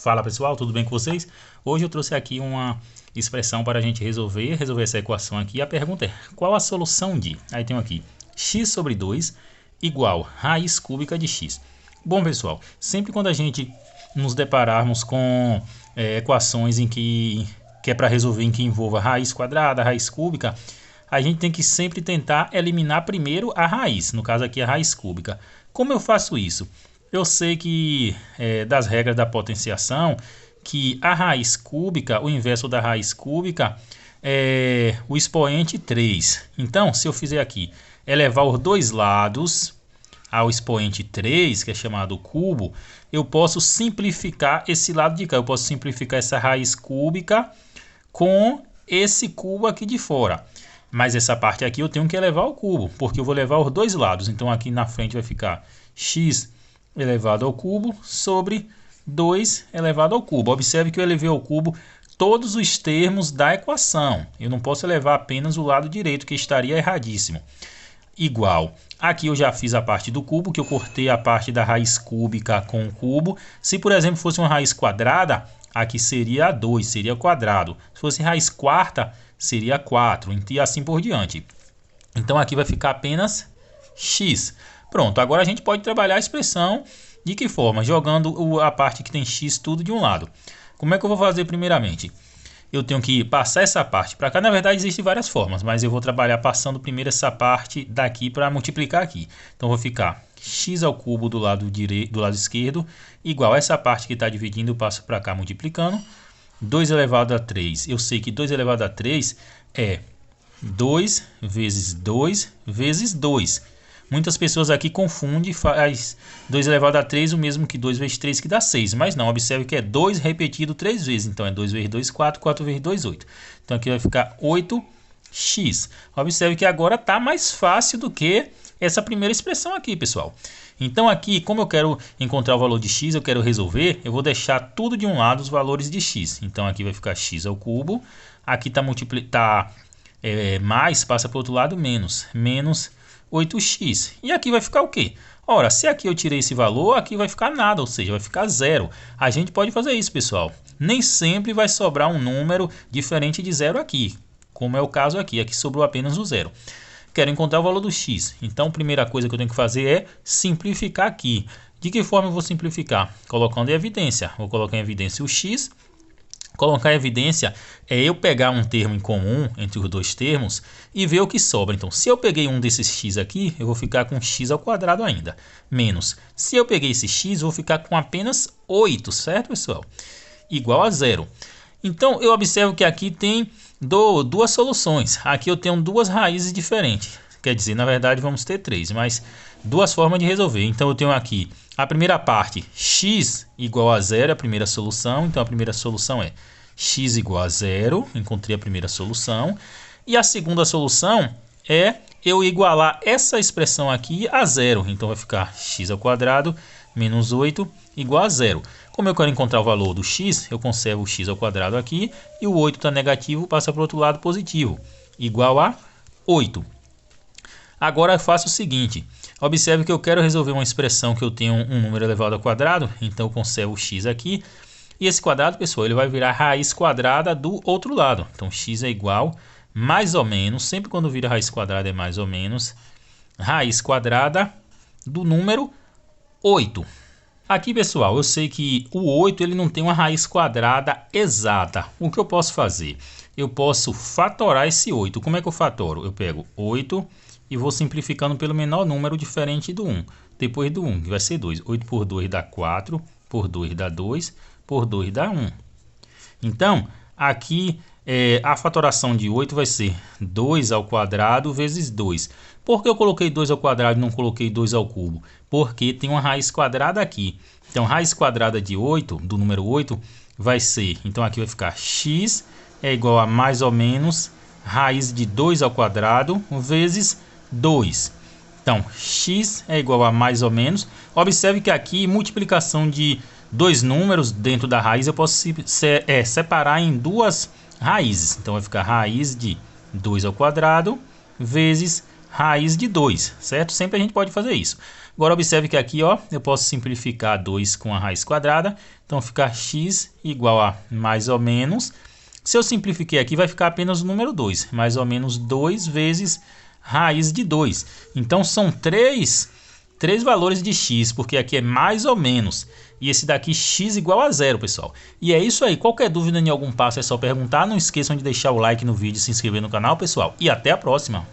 Fala pessoal, tudo bem com vocês? Hoje eu trouxe aqui uma expressão para a gente resolver essa equação aqui. A pergunta é, qual a solução de... Aí tem aqui, x sobre 2 igual raiz cúbica de x. Bom pessoal, sempre quando a gente nos depararmos com equações em que é para resolver em que envolva raiz quadrada, raiz cúbica, a gente tem que sempre tentar eliminar primeiro a raiz, no caso aqui a raiz cúbica. Como eu faço isso? Eu sei que das regras da potenciação, que a raiz cúbica, o inverso da raiz cúbica é o expoente 3. Então, se eu fizer aqui, elevar os dois lados ao expoente 3, que é chamado cubo, eu posso simplificar esse lado de cá. Eu posso simplificar essa raiz cúbica com esse cubo aqui de fora. Mas essa parte aqui eu tenho que elevar ao cubo, porque eu vou levar os dois lados. Então aqui na frente vai ficar x elevado ao cubo sobre 2 elevado ao cubo. Observe que eu elevei ao cubo todos os termos da equação. Eu não posso elevar apenas o lado direito, que estaria erradíssimo. Igual. Aqui eu já fiz a parte do cubo, que eu cortei a parte da raiz cúbica com o cubo. Se, por exemplo, fosse uma raiz quadrada, aqui seria 2, seria quadrado. Se fosse raiz quarta, seria 4, e assim por diante. Então aqui vai ficar apenas x. Pronto, agora a gente pode trabalhar a expressão de que forma? Jogando a parte que tem x tudo de um lado. Como é que eu vou fazer primeiramente? Eu tenho que passar essa parte para cá. Na verdade existem várias formas, mas eu vou trabalhar passando primeiro essa parte daqui para multiplicar aqui. Então vai ficar x ao cubo do lado esquerdo igual a essa parte que está dividindo, eu passo para cá multiplicando. 2 elevado a 3, eu sei que 2 elevado a 3 é 2 vezes 2 vezes 2. Muitas pessoas aqui confundem, faz 2 elevado a 3 o mesmo que 2 vezes 3 que dá 6. Mas não, observe que é 2 repetido 3 vezes. Então é 2 vezes 2, 4, 4 vezes 2, 8. Então aqui vai ficar 8x. Observe que agora está mais fácil do que essa primeira expressão aqui, pessoal. Então aqui, como eu quero encontrar o valor de x, eu quero resolver, eu vou deixar tudo de um lado os valores de x. Então aqui vai ficar x ao cubo. Aqui está mais, passa para o outro lado, menos 8x. E aqui vai ficar o quê? Ora, se aqui eu tirei esse valor, aqui vai ficar nada, ou seja, vai ficar zero. A gente pode fazer isso, pessoal. Nem sempre vai sobrar um número diferente de zero aqui, como é o caso aqui. Aqui sobrou apenas o zero. Quero encontrar o valor do x. Então, a primeira coisa que eu tenho que fazer é simplificar aqui. De que forma eu vou simplificar? Colocando em evidência. Vou colocar em evidência o x. Colocar em evidência é eu pegar um termo em comum entre os dois termos e ver o que sobra. Então, se eu peguei um desses x aqui, eu vou ficar com x ao quadrado ainda. Menos. Se eu peguei esse x, eu vou ficar com apenas 8, certo, pessoal? Igual a zero. Então, eu observo que aqui tem duas soluções. Aqui eu tenho duas raízes diferentes. Quer dizer, na verdade, vamos ter três, mas duas formas de resolver. Então, eu tenho aqui a primeira parte, x igual a zero, é a primeira solução. Então, a primeira solução é x igual a zero. Encontrei a primeira solução. E a segunda solução é eu igualar essa expressão aqui a zero. Então, vai ficar x ao quadrado menos 8 igual a zero. Como eu quero encontrar o valor do x, eu conservo o x ao quadrado aqui. E o 8 está negativo, passa para o outro lado positivo. Igual a 8. Agora eu faço o seguinte. Observe que eu quero resolver uma expressão que eu tenho um número elevado ao quadrado. Então eu conservo o x aqui. E esse quadrado, pessoal, ele vai virar raiz quadrada do outro lado. Então x é igual, mais ou menos, sempre quando vira raiz quadrada é mais ou menos, raiz quadrada do número 8. Aqui, pessoal, eu sei que o 8 ele não tem uma raiz quadrada exata. O que eu posso fazer? Eu posso fatorar esse 8. Como é que eu fatoro? Eu pego 8 e vou simplificando pelo menor número diferente do 1. Depois do 1, que vai ser 2. 8 por 2 dá 4, por 2 dá 2, por 2 dá 1. Então, aqui a fatoração de 8 vai ser 2 ao quadrado vezes 2. Por que eu coloquei 2 ao quadrado e não coloquei 2 ao cubo? Porque tem uma raiz quadrada aqui. Então, raiz quadrada de 8, do número 8, vai ser... Então, aqui vai ficar x é igual a mais ou menos raiz de 2 ao quadrado vezes 2. Então, x é igual a mais ou menos. Observe que aqui, multiplicação de dois números dentro da raiz, eu posso separar em duas raízes. Então, vai ficar raiz de 2 ao quadrado vezes raiz de 2, certo? Sempre a gente pode fazer isso. Agora observe que aqui, ó, eu posso simplificar 2 com a raiz quadrada. Então fica x igual a mais ou menos. Se eu simplifiquei aqui, vai ficar apenas o número 2. Mais ou menos 2 vezes raiz de 2. Então são três valores de x, porque aqui é mais ou menos. E esse daqui x igual a 0, pessoal. E é isso aí. Qualquer dúvida em algum passo é só perguntar. Não esqueçam de deixar o like no vídeo e se inscrever no canal, pessoal. E até a próxima.